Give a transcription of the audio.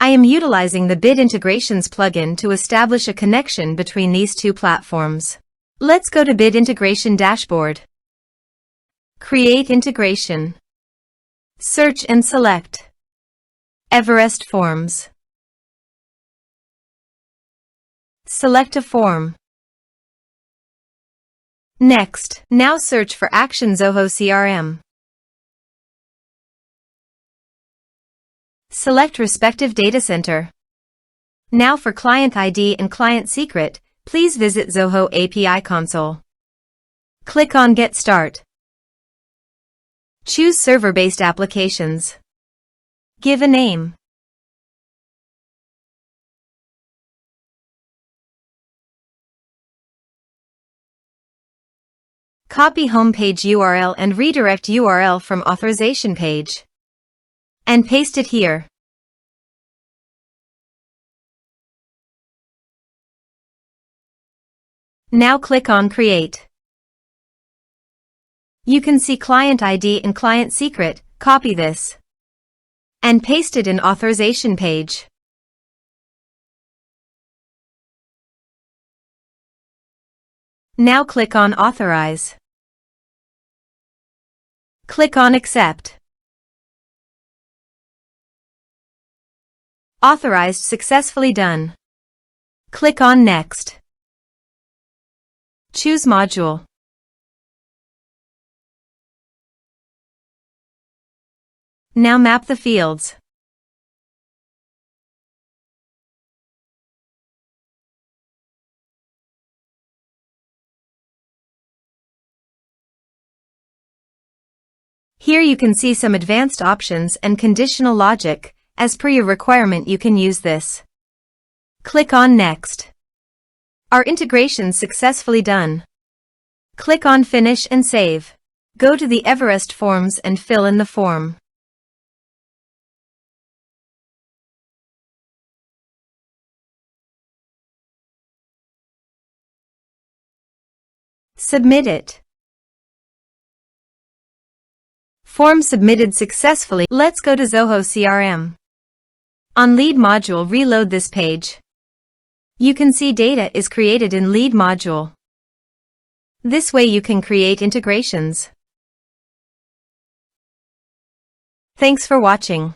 I am utilizing the Bit Integrations plugin to establish a connection between these two platforms. Let's go to Bit Integration Dashboard. Create integration. Search and select Everest Forms. Select a form. Next, now search for Action Zoho CRM. Select respective data center. Now for client ID and client secret, please visit Zoho API console. Click on Get Start. Choose server-based applications. Give a name. Copy homepage URL and redirect URL from authorization page. And paste it here. Now click on Create. You can see client ID and client secret. Copy this and paste it in authorization page. Now click on Authorize. Click on Accept. Authorized successfully done. Click on Next. Choose Module. Now map the fields. Here you can see some advanced options and conditional logic. As per your requirement, you can use this. Click on Next. Our integration successfully done. Click on Finish and Save. Go to the Everest Forms and fill in the form. Submit it. Form submitted successfully. Let's go to Zoho CRM. On Lead module, reload this page. You can see data is created in Lead module. This way you can create integrations. Thanks for watching.